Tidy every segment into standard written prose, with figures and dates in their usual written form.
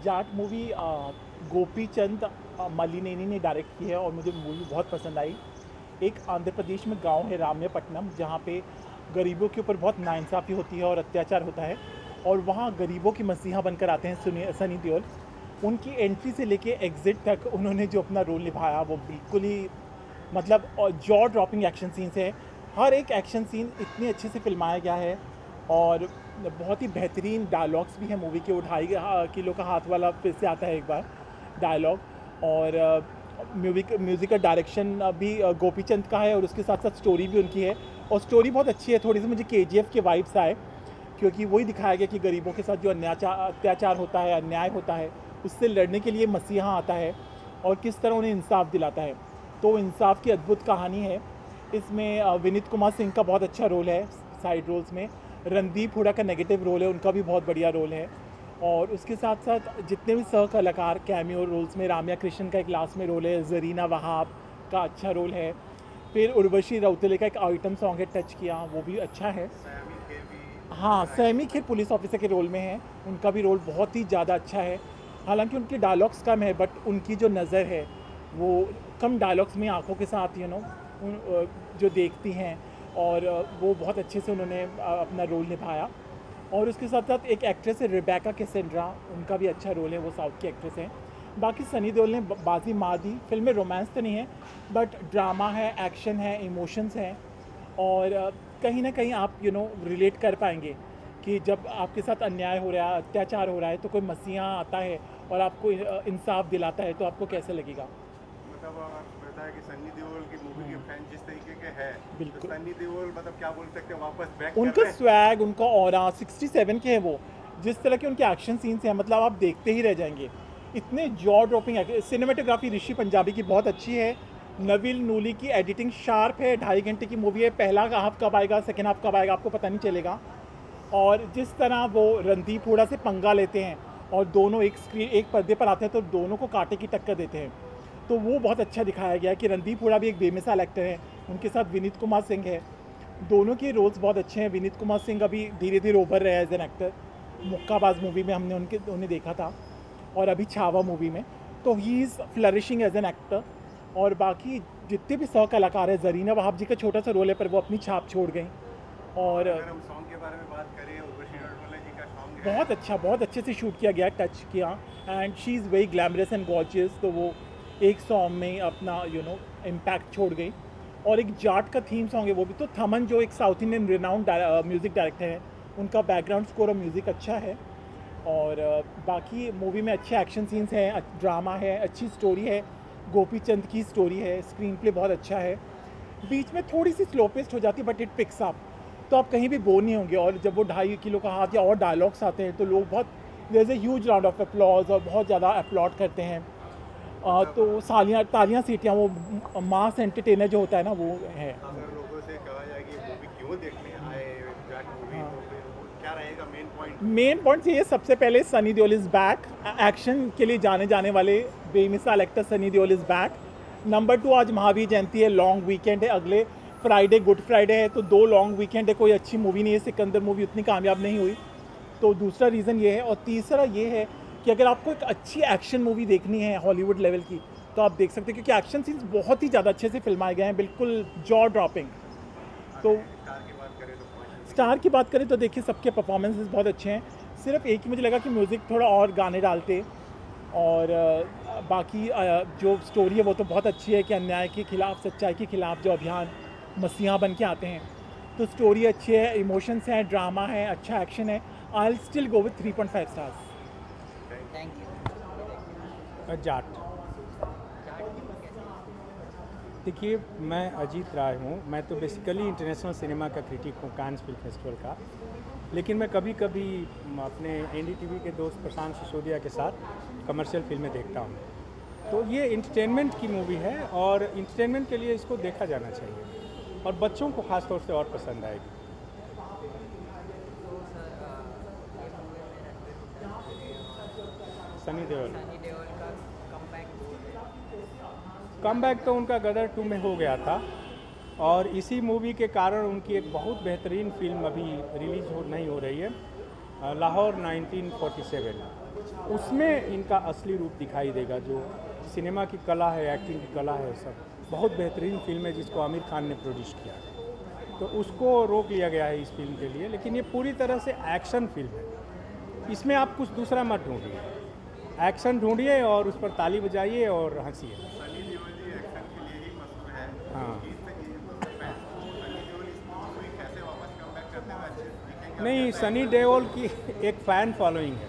Jat movie Gopi Chand मलिनेनी ने direct की है और मुझे मूवी बहुत पसंद आई। एक आंध्र प्रदेश में गांव है राम्यपट्टनम, जहाँ पे गरीबों के ऊपर बहुत नाइंसाफ़ी होती है और अत्याचार होता है, और वहाँ गरीबों की मसीहा बनकर आते हैं सनी देओल। उनकी एंट्री से लेके एग्ज़िट तक उन्होंने जो अपना रोल निभाया वो बिल्कुल ही मतलब जॉ ड्रॉपिंग एक्शन सीन्स है। हर एक एक्शन सीन इतने अच्छे से फिल्माया गया है, और बहुत ही बेहतरीन डायलॉग्स भी हैं मूवी के। 2.5 किलो का हाथ वाला फिर से आता है एक बार डायलॉग। और म्यूज़िक का डायरेक्शन भी गोपी चंद का है, और उसके साथ साथ स्टोरी भी उनकी है, और स्टोरी बहुत अच्छी है। थोड़ी सी मुझे KGF के वाइब्स आए, क्योंकि वही दिखाया गया कि गरीबों के साथ जो अत्याचार होता है, अन्याय होता है, उससे लड़ने के लिए मसीहा आता है और किस तरह उन्हें इंसाफ दिलाता है। तो इंसाफ की अद्भुत कहानी है। इसमें विनीत कुमार सिंह का बहुत अच्छा रोल है साइड रोल्स में। रणदीप हुडा का नेगेटिव रोल है, उनका भी बहुत बढ़िया रोल है। और उसके साथ साथ जितने भी सह कलाकार कैमियो रोल्स में, राम्या कृष्णन का एक लास्ट में रोल है, जरीना वहाब का अच्छा रोल है, फिर उर्वशी रौतेले का एक आइटम सॉन्ग है टच किया, वो भी अच्छा है। हाँ, सैमी खेर पुलिस ऑफिसर के रोल में है, उनका भी रोल बहुत ही ज़्यादा अच्छा है। हालांकि उनके डायलॉग्स कम है, बट उनकी जो नज़र है वो कम डायलॉग्स में आंखों के साथ जो देखती हैं, और वो बहुत अच्छे से उन्होंने अपना रोल निभाया। और उसके साथ साथ एक एक्ट्रेस है रिबेका कैसेंड्रा, उनका भी अच्छा रोल है, वो साउथ की एक्ट्रेस हैं। बाकी सनी देओल ने बाजी मार दी। फिल्म में रोमांस तो नहीं है, बट ड्रामा है, एक्शन है, इमोशंस हैं, और कहीं ना कहीं आप रिलेट कर पाएंगे कि जब आपके साथ अन्याय हो रहा है, अत्याचार हो रहा है, तो कोई मसीहा आता है और आपको इंसाफ दिलाता है, तो आपको कैसे लगेगा। मतलब पता है कि सन्नी देओल की मूवी के फैन जिस तरीके के हैं, तो बिल्कुल। सन्नी देओल मतलब क्या बोल सकते हैं, वापस बैक कर उनका रहे हैं। स्वैग, उनका ऑरा 67 के हैं वो। जिस तरह के उनके एक्शन सीन्स हैं, मतलब आप देखते ही रह जाएंगे। इतने जॉ ड्रॉपिंग सिनेमेटोग्राफी ऋषि पंजाबी की बहुत अच्छी है। नवील नूली की एडिटिंग शार्प है। 2.5 घंटे की मूवी है, पहला हाफ कब आएगा, सेकेंड हाफ कब आएगा, आपको पता नहीं चलेगा। और जिस तरह वो रणदीप हुडा से पंगा लेते हैं और दोनों एक पर्दे पर आते हैं, तो दोनों को कांटे की टक्कर देते हैं, तो वो बहुत अच्छा दिखाया गया है कि रणदीप हुडा भी एक बेमिसाल एक्टर है। उनके साथ विनीत कुमार सिंह है। दोनों के रोल्स बहुत अच्छे हैं। विनीत कुमार सिंह अभी धीरे धीरे उभर रहे हैं as an actor. Mukkabaaz movie में हमने उन्हें देखा था, और अभी छावा मूवी में, तो he is flourishing as an actor. और बाकी जितने भी सह कलाकार हैं, जरीना वहाब जी का छोटा सा रोल है, पर वो अपनी छाप छोड़ गई। और अगर हम सॉन्ग के बारे में बात करें, उर्वशी रौतेला जी का सॉन्ग है, बहुत अच्छा, बहुत अच्छे से शूट किया गया, टच किया, and she is very glamorous and gorgeous. तो वो एक सॉन्ग में अपना इम्पैक्ट छोड़ गई। और एक जाट का थीम सॉन्ग है, वो भी तो थमन, जो एक south Indian renowned music director है, उनका बैकग्राउंड स्कोर और म्यूज़िक अच्छा है। और बाकी मूवी में अच्छे एक्शन सीन्स हैं, ड्रामा है, अच्छी स्टोरी है। गोपी चंद की स्टोरी है, स्क्रीन प्ले बहुत अच्छा है। बीच में थोड़ी सी स्लो पेस्ट हो जाती है, बट इट पिक्स अप, तो आप कहीं भी बोर नहीं होंगे। और जब वो 2.5 किलो का हाथ या और डायलॉग्स आते हैं, तो लोग बहुत, there is a huge round of applause, और बहुत ज़्यादा अपलॉड करते हैं। तो तालियां सीटियां, वो मास एंटरटेनर जो होता है ना, वो है। अगर लोगों से कहा जाए कि मूवी क्यों देखने आए जाट मूवी, हाँ। तो फिर वो क्या रहेगा मेन पॉइंट? मेन पॉइंट ये, सबसे पहले Sunny Deol is back. Action के लिए जाने जाने वाले बेमिसाल actor Sunny Deol is back. Number 2, आज महावीर जयंती है, लॉन्ग वीकेंड है, अगले फ्राइडे गुड फ्राइडे है, तो 2 लॉन्ग वीकेंड है। कोई अच्छी मूवी नहीं है, सिकंदर मूवी उतनी कामयाब नहीं हुई, तो दूसरा रीज़न ये है। और तीसरा ये है कि अगर आपको एक अच्छी एक्शन मूवी देखनी है हॉलीवुड लेवल की, तो आप देख सकते हैं, क्योंकि एक्शन सीन्स बहुत ही ज़्यादा अच्छे से फिल्माए गए हैं, बिल्कुल जॉ ड्रॉपिंग। तो स्टार की बात करें तो स्टार की बात करें तो देखिए, सबके परफॉर्मेंसेस बहुत अच्छे हैं। सिर्फ एक ही मुझे लगा कि म्यूज़िक थोड़ा और गाने डालते। और बाकी जो स्टोरी है वो तो बहुत अच्छी है कि अन्याय के खिलाफ, सच्चाई के खिलाफ जो अभियान मसीहा बन के आते हैं, तो स्टोरी अच्छी है, इमोशंस हैं, ड्रामा है, अच्छा एक्शन है। I will still go with 3.5 stars. Thank you. Jat. देखिए, मैं अजीत राय हूँ। मैं तो बेसिकली इंटरनेशनल सिनेमा का क्रिटिक हूँ, कान्स फिल्म फेस्टिवल का। लेकिन मैं कभी कभी अपने NDTV के दोस्त प्रशांत सिसोदिया के साथ कमर्शियल फिल्में देखता हूँ। तो ये इंटरटेनमेंट की मूवी है, और इंटरटेनमेंट के लिए इसको देखा जाना चाहिए, और बच्चों को ख़ास तौर से और पसंद आएगी। सनी देओल का कमबैक तो उनका गदर 2 में हो गया था, और इसी मूवी के कारण उनकी एक बहुत बेहतरीन फिल्म अभी नहीं हो रही है। लाहौर 1947, उसमें इनका असली रूप दिखाई देगा। जो सिनेमा की कला है, एक्टिंग की कला है, सब बहुत बेहतरीन फिल्म है जिसको आमिर खान ने प्रोड्यूस किया है। तो उसको रोक लिया गया है इस फिल्म के लिए, लेकिन ये पूरी तरह से एक्शन फिल्म है। इसमें आप कुछ दूसरा मत ढूंढिए, एक्शन ढूंढिए और उस पर ताली बजाइए और हंसिए। सनी देओल जी एक्शन के लिए ही मशहूर है। हाँ। सनी देओल इस मूवी कैसे वापस कमबैक करते हुए अच्छे दिखेंगे? नहीं, सनी देओल की एक फ़ैन फॉलोइंग है।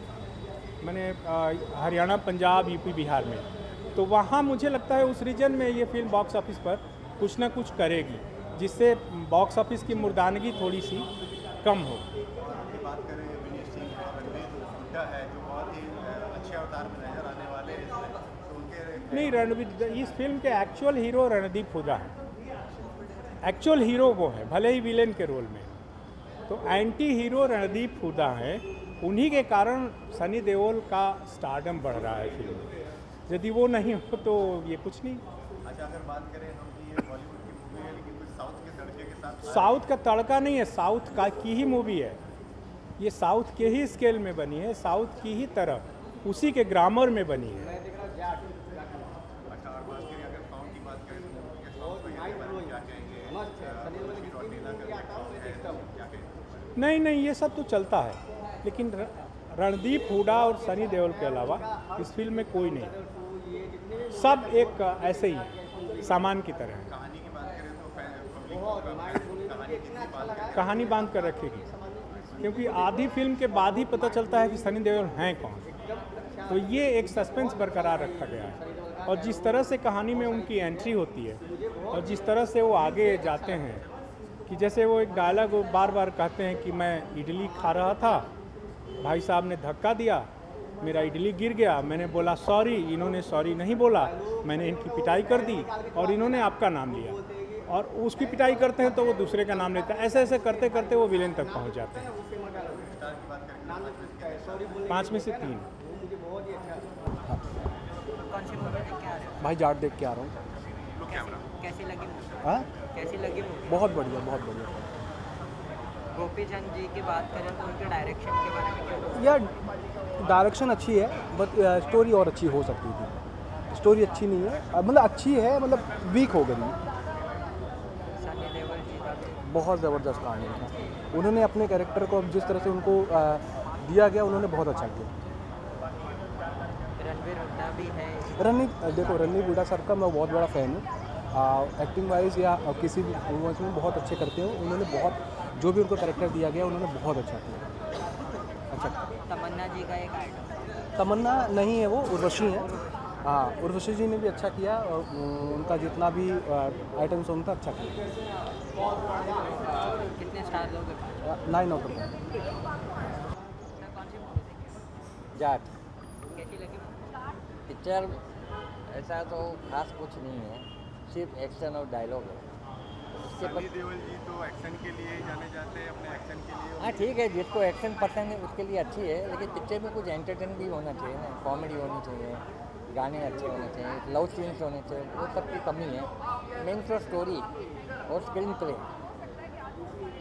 मैंने हरियाणा, पंजाब, यूपी, बिहार में, तो वहाँ मुझे लगता है उस रीजन में ये फिल्म बॉक्स ऑफिस पर कुछ ना कुछ करेगी, जिससे बॉक्स ऑफिस की मुर्दानगी थोड़ी सी कम हो। की बात करें, विनीत सिंह है, रणवीर हुड्डा है, जो बहुत ही अच्छे अवतार में नजर आने वाले हैं इसमें, तो उनके नहीं, रणदीप, इस फिल्म के एक्चुअल हीरो रणदीप हुड्डा है। एक्चुअल हीरो वो है, भले ही विलेन के रोल में। तो एंटी हीरो रणदीप हुड्डा है। उन्हीं के कारण सनी देओल का स्टारडम बढ़ रहा है फिल्म में। यदि वो नहीं हो तो ये कुछ नहीं। अच्छा, अगर बात करें हम कि ये बॉलीवुड की मूवी है लेकिन कुछ साउथ के तड़के के साथ साउथ का तड़का नहीं है, साउथ का की ही मूवी है ये। साउथ के ही स्केल में बनी है, साउथ की ही तरह, उसी के ग्रामर में बनी है। अच्छा, और बात करें अगर सॉन्ग की बात करें तो मूवी के सॉन्ग वगैरह के बारे में क्या कहेंगे? क्या कहेंगे? नहीं नहीं, ये सब तो चलता है, लेकिन रणदीप हुड्डा और सनी देओल के अलावा इस फिल्म में कोई नहीं। सब एक ऐसे ही सामान की तरह है। कहानी की बात करें तो पब्लिक कहानी कितनी बात करें? कहानी बांध कर रखेगी, क्योंकि आधी फिल्म के बाद ही पता चलता है कि सनी देओल हैं कौन। तो ये एक सस्पेंस बरकरार रखा गया है। और जिस तरह से कहानी में उनकी एंट्री होती है और जिस तरह से वो आगे जाते हैं, कि जैसे वो एक डायलॉग बार बार कहते हैं कि मैं इडली खा रहा था, भाई साहब ने धक्का दिया, मेरा इडली गिर गया, मैंने बोला सॉरी, इन्होंने सॉरी नहीं बोला, मैंने इनकी पिटाई कर दी और इन्होंने आपका नाम लिया, और उसकी पिटाई करते हैं तो वो दूसरे का नाम लेता है। ऐसे ऐसे करते करते वो विलेन तक पहुंच जाते हैं। 5 में से 3। कौन सी मूवी देख के आ रहे हो? भाई जाट देख के आ रहा हूँ। कैसी लगी मूवी? हाँ, कैसी लगी मूवी? बहुत बढ़िया, बहुत बढ़िया। गोपी चंद जी की बात करें तो उनके डायरेक्शन के बारे में क्या बोलोगे? यार डायरेक्शन अच्छी है, बट स्टोरी और अच्छी हो सकती थी। स्टोरी अच्छी नहीं है, मतलब अच्छी है, मतलब वीक हो गई। सनी देओल जी का भी बहुत ज़बरदस्त कहानी था। उन्होंने अपने कैरेक्टर को जिस तरह से उनको दिया गया, उन्होंने बहुत अच्छा किया। रणवीर हुड्डा भी है। रणवीर हुड्डा सर का मैं बहुत बड़ा फ़ैन हूँ। एक्टिंग वाइज या किसी भी मूवीज में बहुत अच्छे करते हैं। उन्होंने बहुत, जो भी उनको कैरेक्टर दिया गया उन्होंने बहुत अच्छा किया। अच्छा, तमन्ना जी का एक आइटम। तमन्ना नहीं है, वो उर्वशी है। हाँ, उर्वशी जी ने भी अच्छा किया और उनका जितना भी आइटम सॉन्ग था अच्छा किया। कितने स्टार लोगे? 9 आउट ऑफ 10। कौन सी मूवी देखी? जाट कैसी लगी मूवी? पिक्चर ऐसा तो खास कुछ नहीं है, सिर्फ एक्शन और डायलॉग है। उसके सनी देओल जी तो एक्शन के लिए ही जाने जाते हैं, अपने एक्शन के लिए। हाँ ठीक है, जिसको एक्शन पसंद है उसके लिए अच्छी है, लेकिन पिक्चर में कुछ एंटरटेन भी होना चाहिए ना, कॉमेडी होनी चाहिए, गाने अच्छे होने चाहिए, लव सीन्स होने चाहिए, वो सब की कमी है। मेन तो स्टोरी और स्क्रीन प्ले,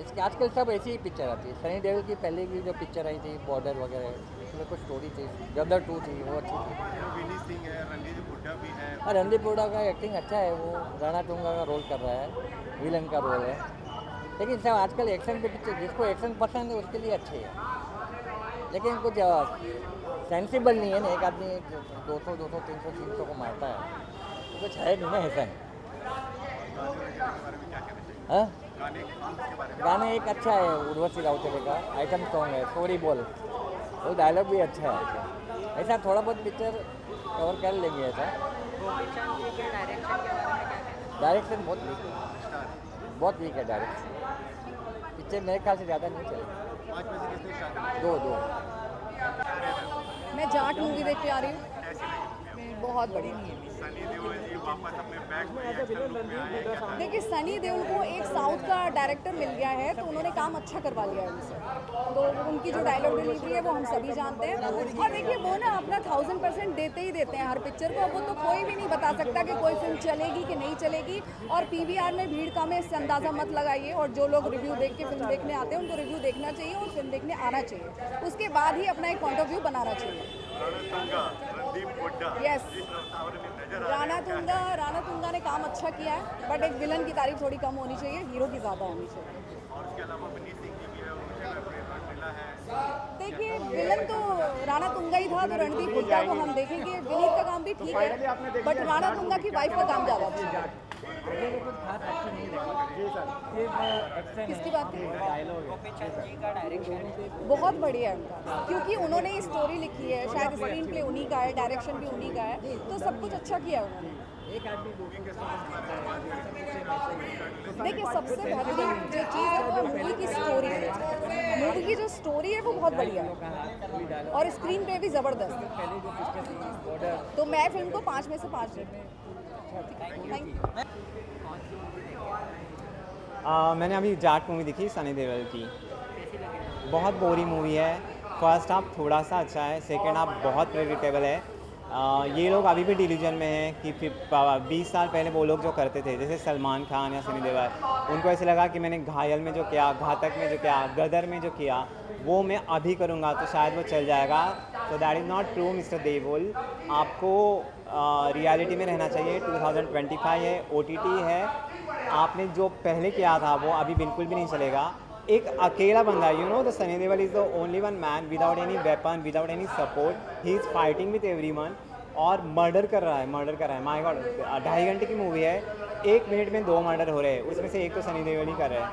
इसके आजकल सब ऐसी ही पिक्चर आती है। सनी देओल की पहले की जो पिक्चर आई थी बॉर्डर वगैरह, उसमें कुछ स्टोरी थी। गदर 2 थी, वो अच्छी थी। विनीत सिंह है, रणवीर हुड्डा भी है। और रणदीप हुड्डा का एक्टिंग अच्छा है, वो राणा टूंगा का रोल कर रहा है, विलन का रोल है। लेकिन सब आजकल एक्शन के पिक्चर, जिसको एक्शन पसंद है उसके लिए अच्छे है, लेकिन कुछ सेंसिबल नहीं है ना। एक आदमी 200, 300, 300 को मारता है, तो कुछ है नहीं ना ऐसा। हाँ, गाने एक अच्छा है, उर्वशी राउतेरे का आइटम सॉन्ग है, स्टोरी बॉल, वो डायलॉग भी अच्छा है। ऐसा थोड़ा बहुत पिक्चर कवर कर लेंगे ऐसा। गोपी चंद जी के डायरेक्शन के बारे में क्या कहते डायरेक्शन बहुत वीक है, बहुत वीक है डायरेक्शन। पिक्चर मेरे ख्याल से ज़्यादा नहीं चलेगी। 5 में से कितने स्टार? 2 मैं जाट मूवी देख के आ रही हूँ। बहुत बढ़िया। सनी देओल जी वापस अपने बैक में एक्शन लुक में आए हैं, क्या था? देखिए सनी देओल को एक साउथ का डायरेक्टर मिल गया है तो उन्होंने काम अच्छा करवा लिया है उनसे, तो उनकी जो डायलॉग डिलीवरी है वो हम सभी जानते हैं। और देखिए वो ना अपना 1000% देते ही देते हैं हर पिक्चर को। वो तो कोई भी नहीं बता सकता कि कोई फिल्म चलेगी कि नहीं चलेगी। और पीवीआर में भीड़ कम है इससे अंदाज़ा मत लगाइए। और जो लोग रिव्यू देख के फिल्म देखने आते हैं उनको रिव्यू देखना चाहिए और फिल्म देखने आना चाहिए, उसके बाद ही अपना एक पॉइंट ऑफ व्यू बनाना चाहिए। रणदीप हुड्डा Yes. जिस रफ्तार में नजर आ राणा तुंगा ने काम अच्छा किया है, बट एक विलन की तारीफ थोड़ी कम होनी चाहिए, हीरो की ज़्यादा होनी चाहिए। और उसके अलावा विनीत सिंह जी भी है, उनसे भी प्रेरणा मिला है। देखिए विलन तो राणा तुंगा ही था, तो रणदीप हुड्डा को हम देखेंगे। विनीत का काम भी ठीक है, बट राणा तुंगा की वाइफ का काम ज़्यादा अच्छा है। किसकी बात करें? गोपी चंद जी का डायरेक्शन बहुत बढ़िया है उनका, क्योंकि उन्होंने स्टोरी लिखी है, शायद स्क्रीन प्ले उन्हीं का है, डायरेक्शन भी उन्हीं का है, तो सब कुछ अच्छा किया है उन्होंने। देखिए सबसे बेहतरीन जो चीज़ है वो मूवी की स्टोरी है। मूवी की जो स्टोरी है वो बहुत बढ़िया है और स्क्रीन पे भी ज़बरदस्त है। तो मैं फिल्म को 5 में से 5 देती हूँ। Thank you. मैंने अभी जाट मूवी देखी सनी देओल की। बहुत बोरिंग मूवी है। फर्स्ट हाफ थोड़ा सा अच्छा है, सेकंड हाफ बहुत प्रेडिक्टेबल है। ये लोग अभी भी डिलीजन में हैं कि 20 साल पहले वो लोग जो करते थे, जैसे सलमान खान या सनी देओल, उनको ऐसे लगा कि मैंने घायल में जो किया, घातक में जो किया, गदर में जो किया, वो मैं अभी करूँगा तो शायद वो चल जाएगा। तो that is not true mister Deol. आपको रियलिटी में रहना चाहिए। 2025 है, OTT है। आपने जो पहले किया था वो अभी बिल्कुल भी नहीं चलेगा। एक अकेला बंदा, you know the Sunny Deol is the only one man without any weapon, without any support. He is fighting with everyone और मर्डर कर रहा है। माय गॉड, 2.5 घंटे की मूवी है, 1 मिनट में 2 मर्डर हो रहे हैं, उसमें से एक तो सनी देओल ही कर रहे हैं।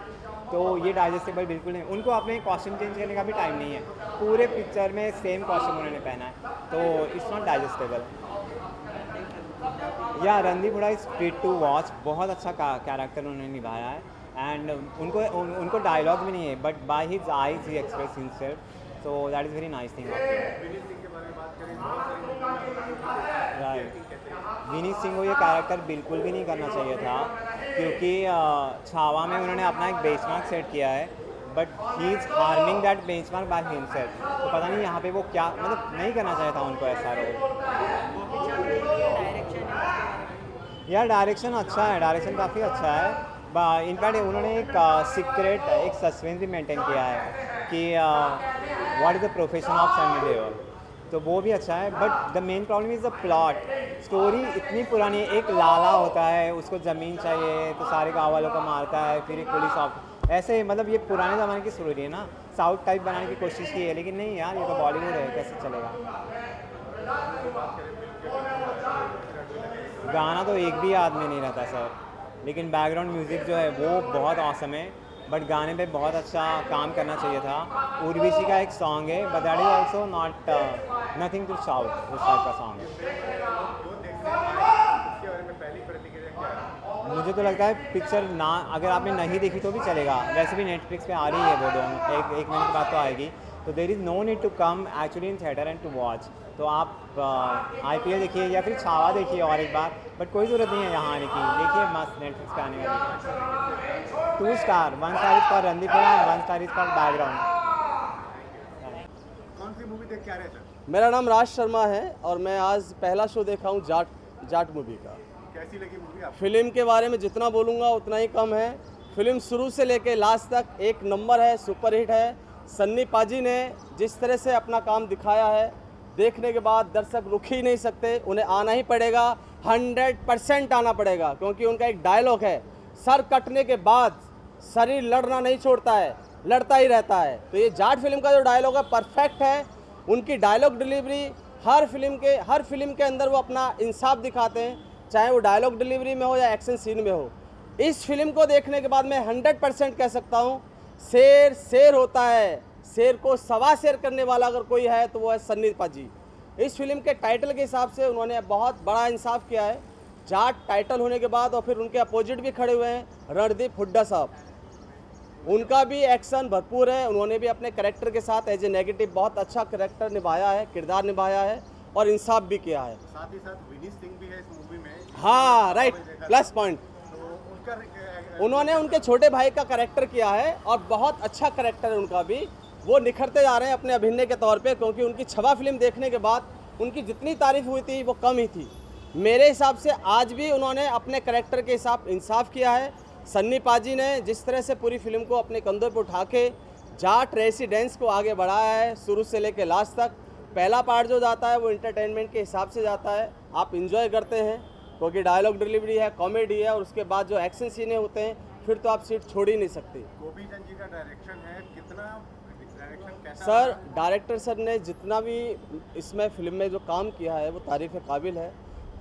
तो ये डाइजेस्टेबल बिल्कुल नहीं। उनको अपने कॉस्ट्यूम चेंज करने का भी टाइम नहीं है। पूरे पिक्चर में सेम कॉस्ट्यूम उन्होंने पहना है, तो इट्स नॉट डाइजेस्टेबल। या Randeep Hooda is fit to watch. बहुत अच्छा कैरेक्टर उन्होंने निभाया है एंड उनको डायलॉग भी नहीं है, but by his eyes he express himself, so that is very nice thing. Right, Vineet Singh को ये कैरेक्टर बिल्कुल भी नहीं करना चाहिए था, क्योंकि छावा में उन्होंने अपना एक बेंचमार्क सेट किया है, but he is harming that benchmark by himself. तो पता नहीं यहाँ पे वो क्या, मतलब नहीं करना चाहिए था उनको ऐसा रोल। यार डायरेक्शन अच्छा है, डायरेक्शन काफ़ी अच्छा है। इनफैक्ट उन्होंने एक सीक्रेट, एक सस्पेंस भी मेंटेन किया है कि what is the profession of Sunny Deol, तो वो भी अच्छा है। But the main problem is the plot. Story इतनी पुरानी है। एक लाला होता है, उसको ज़मीन चाहिए तो सारे गाँव वालों को मारता है, फिर एक पुलिस ऑफिसर, ऐसे मतलब ये पुराने ज़माने की स्टोरी है ना। साउथ टाइप बनाने की कोशिश की है, लेकिन नहीं यार, ये तो बॉलीवुड है, कैसे चलेगा। गाना तो एक भी याद में नहीं रहता सर, लेकिन बैकग्राउंड म्यूज़िक जो है वो बहुत ऑसम है। बट गाने पे बहुत अच्छा काम करना चाहिए था। उर्वशी का एक सॉन्ग है, but that is also not nothing to shout, उस टाइप का सॉन्ग है। मुझे तो लगता है पिक्चर ना, अगर आपने नहीं देखी तो भी चलेगा, वैसे भी नेटफ्लिक्स पे आ रही है वो दोनों, एक महीने के बाद तो आएगी, तो there is no need to come actually in theatre and to watch. तो आप IPL देखिए या फिर छावा देखिए और एक बार, बट कोई ज़रूरत नहीं है यहाँ आने की। देखिए मस्त नेटफ्लिक्स पे आने वाली। 2 star, 1 star is for Randeep Hooda and 1 star is for background. कौन सी मूवी देख के आ रहे हैं सर? मेरा नाम राज शर्मा है और मैं आज पहला शो देखा हूँ जाट मूवी का। कैसी लगी मूवी आपको? फिल्म के बारे में जितना बोलूँगा उतना ही कम है। फिल्म शुरू से लेके लास्ट तक एक नंबर है, सुपरहिट है। सन्नी पाजी ने जिस तरह से अपना काम दिखाया है, देखने के बाद दर्शक रुक ही नहीं सकते, उन्हें आना ही पड़ेगा, 100% आना पड़ेगा, क्योंकि उनका एक डायलॉग है, सर कटने के बाद शरीर लड़ना नहीं छोड़ता है, लड़ता ही रहता है। तो ये जाट फिल्म का जो डायलॉग है परफेक्ट है। उनकी डायलॉग डिलीवरी हर फिल्म के अंदर वो अपना इंसाफ दिखाते हैं, चाहे वो डायलॉग डिलीवरी में हो या एक्शन सीन में हो। इस फिल्म को देखने के बाद मैं 100% कह सकता हूँ, शेर होता है, शेर को सवा शेर करने वाला अगर कोई है तो वो है सन्नी पाजी। इस फिल्म के टाइटल के हिसाब से उन्होंने बहुत बड़ा इंसाफ किया है। जाट टाइटल होने के बाद और फिर उनके अपोजिट भी खड़े हुए हैं रणदीप हुड्डा साहब, उनका भी एक्शन भरपूर है। उन्होंने भी अपने कैरेक्टर के साथ एज ए नेगेटिव बहुत अच्छा कैरेक्टर निभाया है, किरदार निभाया है। और इंसाफ भी किया है। साथ ही साथ विनीत सिंह भी है इस मूवी में। हाँ राइट, प्लस पॉइंट। तो उनका उन्होंने उनके छोटे भाई का कैरेक्टर किया है और बहुत अच्छा कैरेक्टर है उनका भी। वो निखरते जा रहे हैं अपने अभिनय के तौर पे, क्योंकि उनकी छवा फिल्म देखने के बाद उनकी जितनी तारीफ हुई थी वो कम ही थी। मेरे हिसाब से आज भी उन्होंने अपने कैरेक्टर के हिसाब इंसाफ किया है। सन्नी पाजी ने जिस तरह से पूरी फिल्म को अपने कंधों पर उठा के जाट रेसिडेंस को आगे बढ़ाया है, शुरू से लेकर लास्ट तक। पहला पार्ट जो जाता है वो इंटरटेनमेंट के हिसाब से जाता है, आप इंजॉय करते हैं क्योंकि डायलॉग डिलीवरी है, कॉमेडी है, और उसके बाद जो एक्शन सीने होते हैं फिर तो आप सीट छोड़ ही नहीं सकते। गोपीचंद जी का डायरेक्शन है, कितना डायरेक्शन कैसा सर डायरेक्टर सर ने जितना भी इसमें फिल्म में जो काम किया है वो तारीफ़ काबिल है।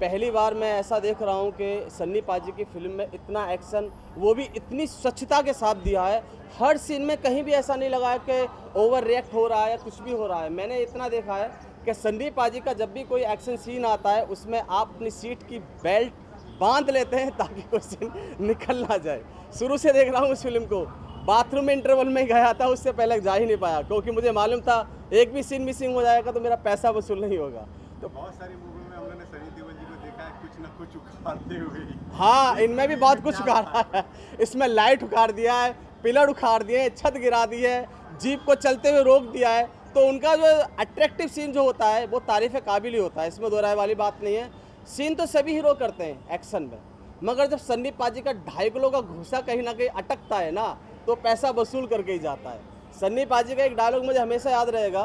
पहली बार मैं ऐसा देख रहा हूँ कि सन्नी पाजी की फिल्म में इतना एक्शन, वो भी इतनी स्वच्छता के साथ दिया है। हर सीन में कहीं भी ऐसा नहीं लगा है कि ओवर रिएक्ट हो रहा है या कुछ भी हो रहा है। मैंने इतना देखा है कि सन्नी पाजी का जब भी कोई एक्शन सीन आता है उसमें आप अपनी सीट की बेल्ट बांध लेते हैं ताकि कोई सीन निकल ना जाए। शुरू से देख रहा हूँ उस फिल्म को, बाथरूम में इंटरवल में गया था, उससे पहले जा ही नहीं पाया क्योंकि मुझे मालूम था एक भी सीन मिसिंग हो जाएगा तो मेरा पैसा वसूल नहीं होगा। तो बहुत सारी मूवी में हमने सनी देओल जी को देखा है कुछ ना कुछ उखाड़ते हुए। हाँ, इनमें भी बहुत कुछ उखाड़ा है। इसमें लाइट उखाड़ दिया है, पिलर उखाड़ दिए हैं, छत गिरा दी है, जीप को चलते हुए रोक दिया है। तो उनका जो अट्रैक्टिव सीन जो होता है वो तारीफ़ काबिल ही होता है, इसमें दो राय वाली बात नहीं है। सीन तो सभी हीरो करते हैं एक्शन में, मगर जब सन्नी पाजी का 2.5 किलो का घूसा कहीं ना कहीं अटकता है ना तो पैसा वसूल करके ही जाता है। सन्नी पाजी का एक डायलॉग मुझे हमेशा याद रहेगा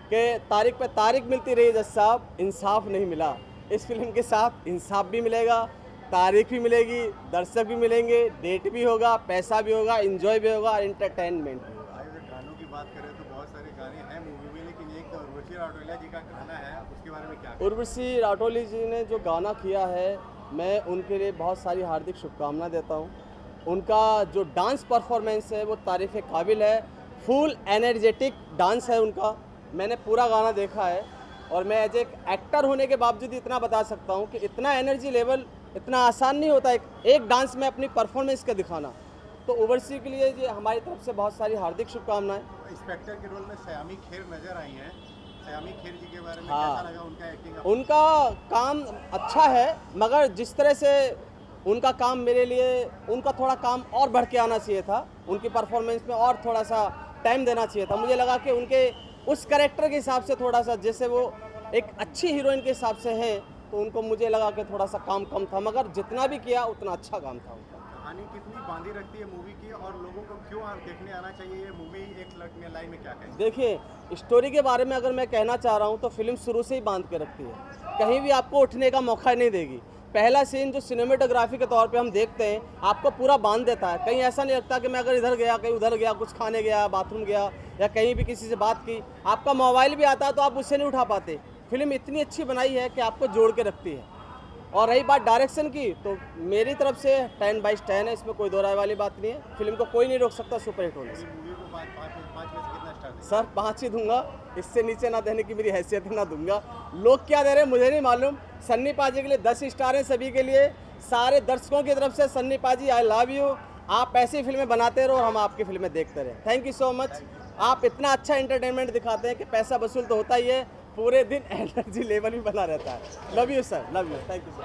कि तारीख पे तारीख मिलती रही जज साहब, इंसाफ नहीं मिला। इस फिल्म के साथ इंसाफ भी मिलेगा, तारीख भी मिलेगी, दर्शक भी मिलेंगे, डेट भी होगा, पैसा भी होगा, एंजॉय भी होगा, एंटरटेनमेंट भी होगा। अगर गानों की बात करें तो बहुत सारे गाने हैं मूवी में, लेकिन एक उर्वशी राठौलिया जी का गाना है, उसके बारे में क्या कहें? उर्वशी राठौली जी ने जो गाना किया है मैं उनके लिए बहुत सारी हार्दिक शुभकामनाएं देता हूं। उनका जो डांस परफॉर्मेंस है वो तारीफ़ काबिल है, फुल एनर्जेटिक डांस है उनका। मैंने पूरा गाना देखा है और मैं एज एक एक्टर होने के बावजूद इतना बता सकता हूं कि इतना एनर्जी लेवल इतना आसान नहीं होता एक डांस में अपनी परफॉर्मेंस का दिखाना। तो उर्वशी के लिए ये हमारी तरफ से बहुत सारी हार्दिक शुभकामनाएं। इंस्पेक्टर के रोल में सयामी खेर नजर आई हैं, सयामी खेर जी के बारे में हाँ। कैसा लगा उनका एक्टिंग? उनका काम अच्छा है, मगर जिस तरह से उनका काम मेरे लिए, उनका थोड़ा काम और बढ़ के आना चाहिए था, उनकी परफॉर्मेंस में और थोड़ा सा टाइम देना चाहिए था। मुझे लगा कि उनके उस कैरेक्टर के हिसाब से थोड़ा सा, जैसे वो एक अच्छी हीरोइन के हिसाब से हैं, तो उनको मुझे लगा कि थोड़ा सा काम कम था, मगर जितना भी किया उतना अच्छा काम था उनका। कहानी कितनी बांधी रखती है मूवी की, और लोगों को क्यों देखने आना चाहिए ये मूवी? एक लड़की लाइन में क्या कहें? देखिए, स्टोरी के बारे में अगर मैं कहना चाह रहा हूँ तो फिल्म शुरू से ही बांध के रखती है, कहीं भी आपको उठने का मौका नहीं देगी। पहला सीन जो सिनेमेटोग्राफी के तौर पे हम देखते हैं आपको पूरा बांध देता है, कहीं ऐसा नहीं लगता कि मैं अगर इधर गया कहीं उधर गया, कुछ खाने गया, बाथरूम गया या कहीं भी किसी से बात की, आपका मोबाइल भी आता है तो आप उससे नहीं उठा पाते। फिल्म इतनी अच्छी बनाई है कि आपको जोड़ के रखती है। और रही बात डायरेक्शन की, तो मेरी तरफ से 10/10 है, इसमें कोई दो राय वाली बात नहीं है। फिल्म को कोई नहीं रोक सकता सुपरहिट होने से। मूवी को 5 में से कितना स्टार दें? सर 5 ही दूंगा, इससे नीचे ना देने की मेरी हैसियत है, ना दूंगा। लोग क्या दे रहे हैं मुझे नहीं मालूम। सन्नी पाजी के लिए 10 स्टार हैं सभी के लिए, सारे दर्शकों की तरफ से। सन्नी पाजी आई लव यू, आप ऐसी फिल्में बनाते रहो और हम आपकी फिल्में देखते रहे। Thank you so much. आप इतना अच्छा एंटरटेनमेंट दिखाते हैं कि पैसा वसूल तो होता ही है, पूरे दिन एनर्जी लेवल भी बना रहता है। Love you sir, love you, thank you sir.